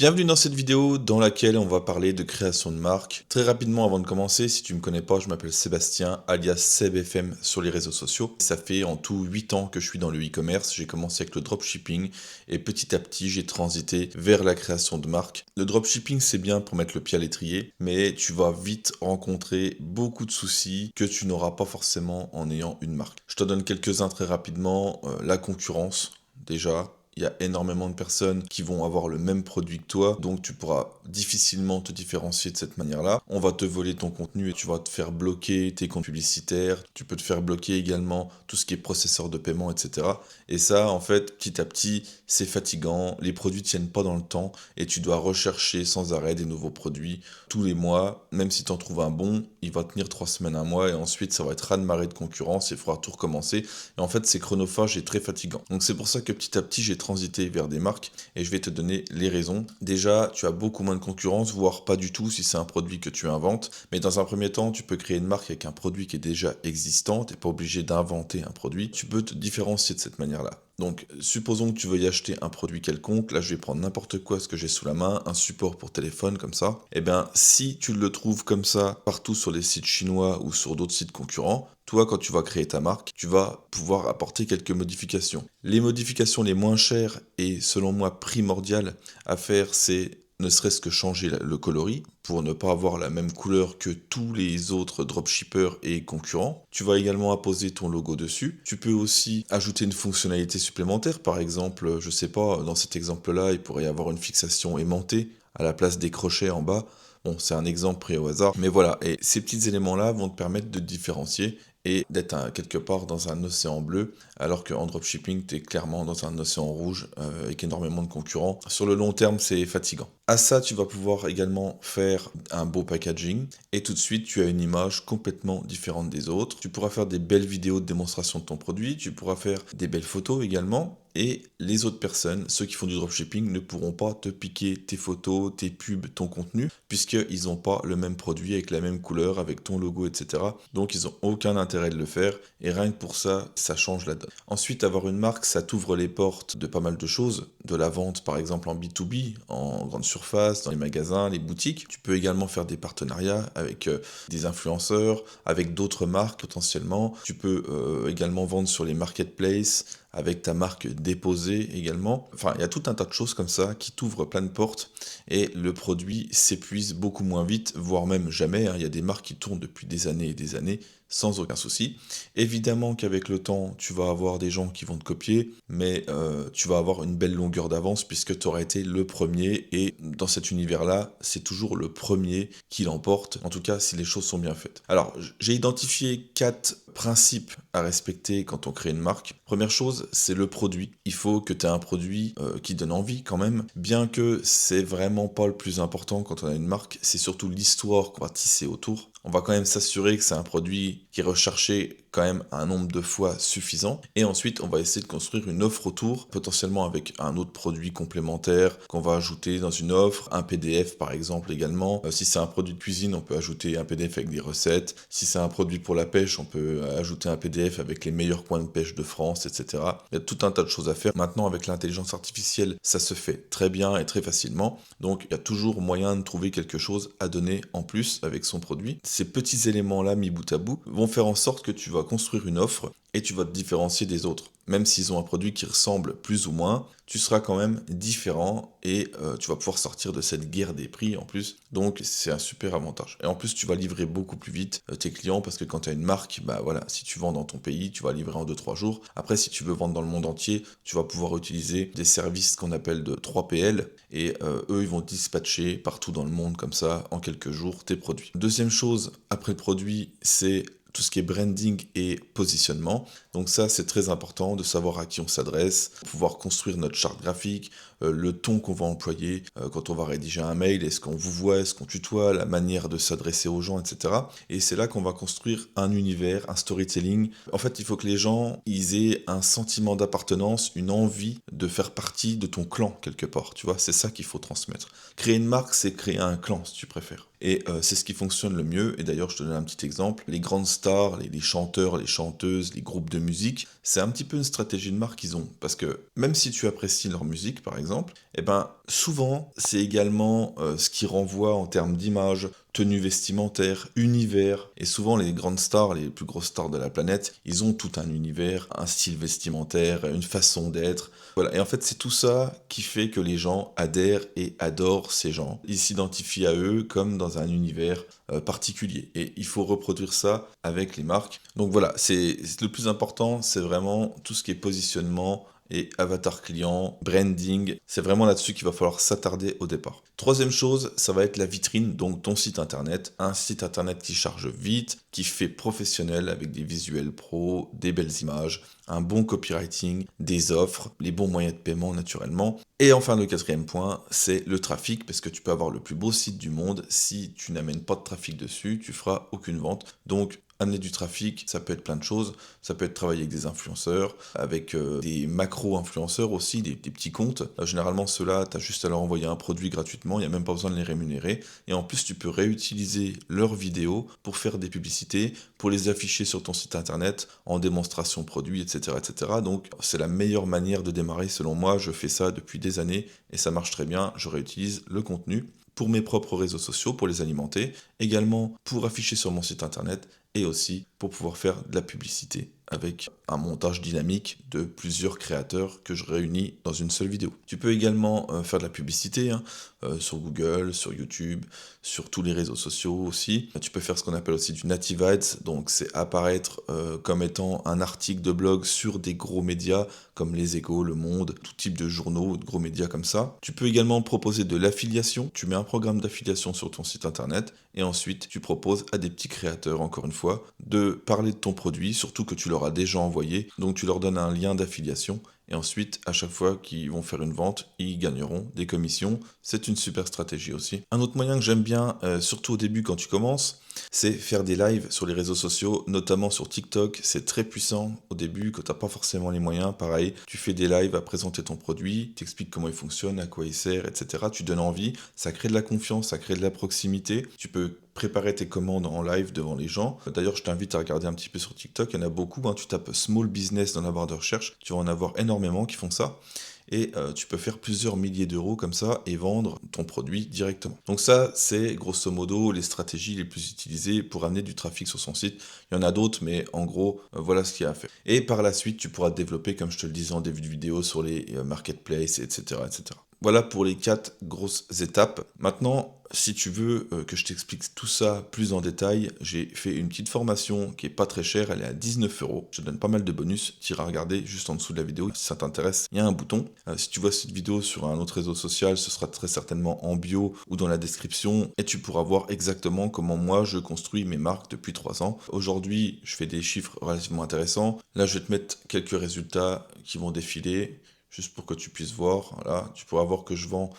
Bienvenue dans cette vidéo dans laquelle on va parler de création de marque. Très rapidement avant de commencer, si tu me connais pas, je m'appelle Sébastien, alias SebFM sur les réseaux sociaux. Ça fait en tout 8 ans que je suis dans le e-commerce. J'ai commencé avec le dropshipping et petit à petit j'ai transité vers la création de marque. Le dropshipping c'est bien pour mettre le pied à l'étrier, mais tu vas vite rencontrer beaucoup de soucis que tu n'auras pas forcément en ayant une marque. Je te donne quelques-uns très rapidement. La concurrence, déjà. Il y a énormément de personnes qui vont avoir le même produit que toi, donc tu pourras difficilement te différencier de cette manière-là. On va te voler ton contenu et tu vas te faire bloquer tes comptes publicitaires. Tu peux te faire bloquer également tout ce qui est processeur de paiement, etc. Et ça, en fait, petit à petit, c'est fatigant. Les produits tiennent pas dans le temps et tu dois rechercher sans arrêt des nouveaux produits tous les mois. Même si tu en trouves un bon, il va tenir 3 semaines, un mois et ensuite ça va être raz-de-marée de concurrence et il faudra tout recommencer. Et en fait, c'est chronophage et très fatigant. Donc c'est pour ça que petit à petit, j'ai transité vers des marques et je vais te donner les raisons. Déjà, tu as beaucoup moins de concurrence, voire pas du tout si c'est un produit que tu inventes. Mais dans un premier temps, tu peux créer une marque avec un produit qui est déjà existant. Tu n'es pas obligé d'inventer un produit. Tu peux te différencier de cette manière-là. Donc, supposons que tu veux y acheter un produit quelconque. Là, je vais prendre n'importe quoi, ce que j'ai sous la main, un support pour téléphone comme ça. Eh bien, si tu le trouves comme ça partout sur les sites chinois ou sur d'autres sites concurrents, toi, quand tu vas créer ta marque, tu vas pouvoir apporter quelques modifications. Les modifications les moins chères et selon moi primordiales à faire, c'est ne serait-ce que changer le coloris pour ne pas avoir la même couleur que tous les autres dropshippers et concurrents. Tu vas également apposer ton logo dessus. Tu peux aussi ajouter une fonctionnalité supplémentaire. Par exemple, je sais pas, dans cet exemple-là, il pourrait y avoir une fixation aimantée à la place des crochets en bas. Bon, c'est un exemple pris au hasard, mais voilà. Et ces petits éléments-là vont te permettre de te différencier et d'être quelque part dans un océan bleu, alors qu'en dropshipping, tu es clairement dans un océan rouge avec énormément de concurrents. Sur le long terme, c'est fatigant. À ça, tu vas pouvoir également faire un beau packaging et tout de suite, tu as une image complètement différente des autres. Tu pourras faire des belles vidéos de démonstration de ton produit, tu pourras faire des belles photos également. Et les autres personnes, ceux qui font du dropshipping, ne pourront pas te piquer tes photos, tes pubs, ton contenu, puisqu'ils n'ont pas le même produit avec la même couleur, avec ton logo, etc. Donc ils n'ont aucun intérêt de le faire, et rien que pour ça, ça change la donne. Ensuite, avoir une marque, ça t'ouvre les portes de pas mal de choses, de la vente par exemple en B2B, en grande surface, dans les magasins, les boutiques. Tu peux également faire des partenariats avec des influenceurs, avec d'autres marques potentiellement. Tu peux également vendre sur les marketplaces, avec ta marque déposée également. Enfin, il y a tout un tas de choses comme ça qui t'ouvrent plein de portes et le produit s'épuise beaucoup moins vite, voire même jamais. Il y a des marques qui tournent depuis des années et des années sans aucun souci. Évidemment qu'avec le temps, tu vas avoir des gens qui vont te copier, mais tu vas avoir une belle longueur d'avance puisque tu auras été le premier et dans cet univers-là, c'est toujours le premier qui l'emporte, en tout cas si les choses sont bien faites. Alors, j'ai identifié 4 principes à respecter quand on crée une marque. Première chose, c'est le produit. Il faut que tu aies un produit qui donne envie quand même, bien que c'est vraiment pas le plus important quand on a une marque, c'est surtout l'histoire qu'on va tisser autour. On va quand même s'assurer que c'est un produit qui est recherché quand même un nombre de fois suffisant. Et ensuite, on va essayer de construire une offre autour, potentiellement avec un autre produit complémentaire qu'on va ajouter dans une offre, un PDF par exemple également. Si c'est un produit de cuisine, on peut ajouter un PDF avec des recettes. Si c'est un produit pour la pêche, on peut ajouter un PDF avec les meilleurs coins de pêche de France, etc. Il y a tout un tas de choses à faire. Maintenant, avec l'intelligence artificielle, ça se fait très bien et très facilement. Donc, il y a toujours moyen de trouver quelque chose à donner en plus avec son produit. Ces petits éléments-là, mis bout à bout, vont faire en sorte que tu vas construire une offre et tu vas te différencier des autres. Même s'ils ont un produit qui ressemble plus ou moins, tu seras quand même différent et tu vas pouvoir sortir de cette guerre des prix en plus. Donc c'est un super avantage. Et en plus tu vas livrer beaucoup plus vite tes clients parce que quand tu as une marque, bah voilà, si tu vends dans ton pays, tu vas livrer en 2-3 jours. Après si tu veux vendre dans le monde entier, tu vas pouvoir utiliser des services qu'on appelle de 3PL et eux ils vont dispatcher partout dans le monde comme ça en quelques jours tes produits. Deuxième chose après le produit, c'est tout ce qui est branding et positionnement. Donc ça, c'est très important de savoir à qui on s'adresse, pouvoir construire notre charte graphique, le ton qu'on va employer quand on va rédiger un mail, est-ce qu'on vous voit, est-ce qu'on tutoie, la manière de s'adresser aux gens, etc. Et c'est là qu'on va construire un univers, un storytelling. En fait, il faut que les gens ils aient un sentiment d'appartenance, une envie de faire partie de ton clan quelque part. Tu vois, c'est ça qu'il faut transmettre. Créer une marque, c'est créer un clan, si tu préfères. Et c'est ce qui fonctionne le mieux. Et d'ailleurs, je te donne un petit exemple. Les grandes stars, les chanteurs, les chanteuses, les groupes de musique, c'est un petit peu une stratégie de marque qu'ils ont. Parce que même si tu apprécies leur musique, par exemple, exemple, et ben souvent c'est également ce qui renvoie en termes d'image, tenue vestimentaire, univers, et souvent les grandes stars, les plus grosses stars de la planète, ils ont tout un univers, un style vestimentaire, une façon d'être. Voilà, et en fait c'est tout ça qui fait que les gens adhèrent et adorent ces gens. Ils s'identifient à eux comme dans un univers particulier. Et il faut reproduire ça avec les marques. Donc voilà, c'est le plus important, c'est vraiment tout ce qui est positionnement et avatar client, branding. C'est vraiment là-dessus qu'il va falloir s'attarder au départ. Troisième chose, ça va être la vitrine, donc ton site internet. Un site internet qui charge vite, qui fait professionnel avec des visuels pro, des belles images, un bon copywriting, des offres, les bons moyens de paiement naturellement. Et enfin, le quatrième point, c'est le trafic, parce que tu peux avoir le plus beau site du monde. Si tu n'amènes pas de trafic dessus, tu feras aucune vente. Donc, amener du trafic, ça peut être plein de choses. Ça peut être travailler avec des influenceurs, avec des macro-influenceurs aussi, des petits comptes. Généralement, ceux-là, tu as juste à leur envoyer un produit gratuitement, il n'y a même pas besoin de les rémunérer. Et en plus, tu peux réutiliser leurs vidéos pour faire des publicités, pour les afficher sur ton site internet, en démonstration produit, etc. etc. Donc, c'est la meilleure manière de démarrer selon moi. Je fais ça depuis des années et ça marche très bien. Je réutilise le contenu pour mes propres réseaux sociaux, pour les alimenter, également pour afficher sur mon site internet et aussi pour pouvoir faire de la publicité avec un montage dynamique de plusieurs créateurs que je réunis dans une seule vidéo. Tu peux également faire de la publicité sur Google, sur YouTube, sur tous les réseaux sociaux aussi. Tu peux faire ce qu'on appelle aussi du native ads, donc c'est apparaître comme étant un article de blog sur des gros médias comme Les Échos, Le Monde, tout type de journaux, de gros médias comme ça. Tu peux également proposer de l'affiliation. Tu mets un programme d'affiliation sur ton site internet et ensuite tu proposes à des petits créateurs, encore une fois, de parler de ton produit, surtout que tu leur as déjà envoyé. Donc tu leur donnes un lien d'affiliation et ensuite, à chaque fois qu'ils vont faire une vente, ils gagneront des commissions. C'est une super stratégie aussi. Un autre moyen que j'aime bien, surtout au début quand tu commences, c'est faire des lives sur les réseaux sociaux, notamment sur TikTok. C'est très puissant au début, quand tu n'as pas forcément les moyens. Pareil, tu fais des lives à présenter ton produit, tu expliques comment il fonctionne, à quoi il sert, etc. Tu donnes envie, ça crée de la confiance, ça crée de la proximité. Tu peux préparer tes commandes en live devant les gens. D'ailleurs, je t'invite à regarder un petit peu sur TikTok, il y en a beaucoup. Tu tapes Small Business dans la barre de recherche, tu vas en avoir énormément qui font ça. Et tu peux faire plusieurs milliers d'euros comme ça et vendre ton produit directement. Donc ça, c'est grosso modo les stratégies les plus utilisées pour amener du trafic sur son site. Il y en a d'autres, mais en gros, voilà ce qu'il y a à faire. Et par la suite, tu pourras développer, comme je te le disais en début de vidéo, sur les marketplaces, etc., etc. Voilà pour les 4 grosses étapes. Maintenant, si tu veux que je t'explique tout ça plus en détail, j'ai fait une petite formation qui est pas très chère, elle est à 19 euros. Je te donne pas mal de bonus, tu iras regarder juste en dessous de la vidéo. Si ça t'intéresse, il y a un bouton. Si tu vois cette vidéo sur un autre réseau social, ce sera très certainement en bio ou dans la description et tu pourras voir exactement comment moi je construis mes marques depuis 3 ans. Aujourd'hui, je fais des chiffres relativement intéressants. Là, je vais te mettre quelques résultats qui vont défiler. Juste pour que tu puisses voir, voilà, tu pourras voir que je vends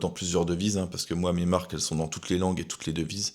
dans plusieurs devises, parce que moi mes marques elles sont dans toutes les langues et toutes les devises,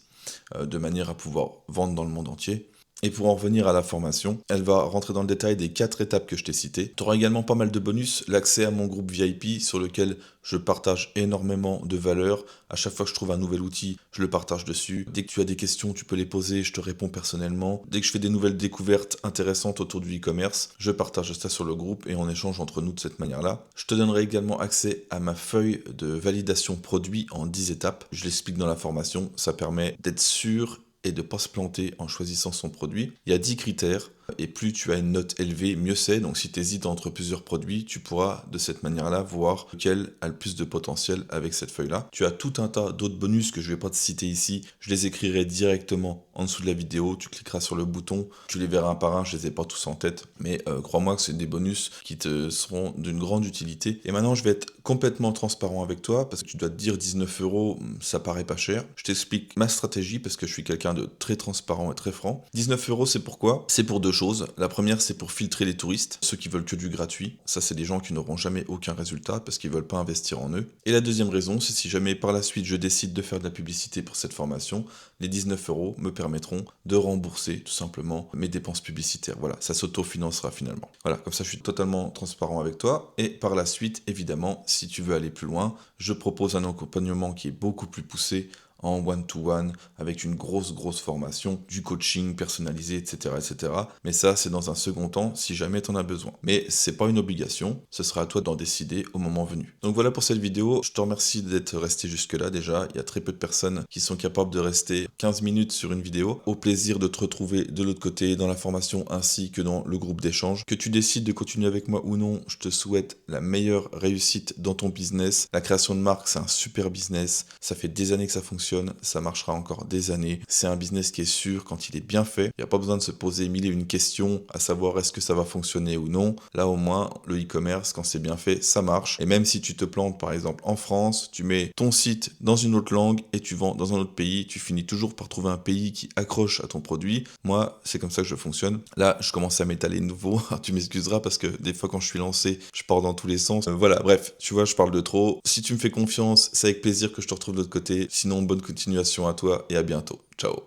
de manière à pouvoir vendre dans le monde entier. Et pour en revenir à la formation, elle va rentrer dans le détail des 4 étapes que je t'ai citées. Tu auras également pas mal de bonus, l'accès à mon groupe VIP sur lequel je partage énormément de valeur. À chaque fois que je trouve un nouvel outil, je le partage dessus. Dès que tu as des questions, tu peux les poser, je te réponds personnellement. Dès que je fais des nouvelles découvertes intéressantes autour du e-commerce, je partage ça sur le groupe et on échange entre nous de cette manière-là. Je te donnerai également accès à ma feuille de validation produit en 10 étapes. Je l'explique dans la formation, ça permet d'être sûr et de ne pas se planter en choisissant son produit. Il y a 10 critères et plus tu as une note élevée, mieux c'est. Donc si tu hésites entre plusieurs produits, tu pourras de cette manière-là voir lequel a le plus de potentiel avec cette feuille-là. Tu as tout un tas d'autres bonus que je ne vais pas te citer ici. Je les écrirai directement en dessous de la vidéo. Tu cliqueras sur le bouton, tu les verras un par un. Je les ai pas tous en tête, mais crois-moi que c'est des bonus qui te seront d'une grande utilité. Et maintenant, je vais être complètement transparent avec toi parce que tu dois te dire 19 euros, ça paraît pas cher. Je t'explique ma stratégie parce que je suis quelqu'un de très transparent et très franc. 19 euros, c'est pourquoi? C'est pour 2 choses. La première, c'est pour filtrer les touristes, ceux qui veulent que du gratuit. Ça, c'est des gens qui n'auront jamais aucun résultat parce qu'ils veulent pas investir en eux. Et la deuxième raison, c'est si jamais par la suite je décide de faire de la publicité pour cette formation, les 19 euros me permettront de rembourser tout simplement mes dépenses publicitaires. Voilà, ça s'autofinancera finalement. Voilà, comme ça je suis totalement transparent avec toi. Et par la suite, évidemment, si tu veux aller plus loin, je propose un accompagnement qui est beaucoup plus poussé en one-to-one, avec une grosse formation, du coaching personnalisé, etc., etc. Mais ça, c'est dans un second temps, si jamais tu en as besoin. Mais c'est pas une obligation, ce sera à toi d'en décider au moment venu. Donc voilà pour cette vidéo, je te remercie d'être resté jusque-là déjà. Il y a très peu de personnes qui sont capables de rester 15 minutes sur une vidéo. Au plaisir de te retrouver de l'autre côté dans la formation ainsi que dans le groupe d'échange. Que tu décides de continuer avec moi ou non, je te souhaite la meilleure réussite dans ton business. La création de marque, c'est un super business. Ça fait des années que ça fonctionne, ça marchera encore des années. C'est un business qui est sûr quand il est bien fait. Il n'y a pas besoin de se poser mille et une questions à savoir est-ce que ça va fonctionner ou non. Là au moins, le e-commerce, quand c'est bien fait, ça marche. Et même si tu te plantes par exemple en France, tu mets ton site dans une autre langue et tu vends dans un autre pays, tu finis toujours par trouver un pays qui accroche à ton produit. Moi, c'est comme ça que je fonctionne. Là, je commence à m'étaler de nouveau. Tu m'excuseras parce que des fois quand je suis lancé, je pars dans tous les sens. Voilà, bref, tu vois, je parle de trop. Si tu me fais confiance, c'est avec plaisir que je te retrouve de l'autre côté. Sinon, bonne continuation à toi et à bientôt. Ciao.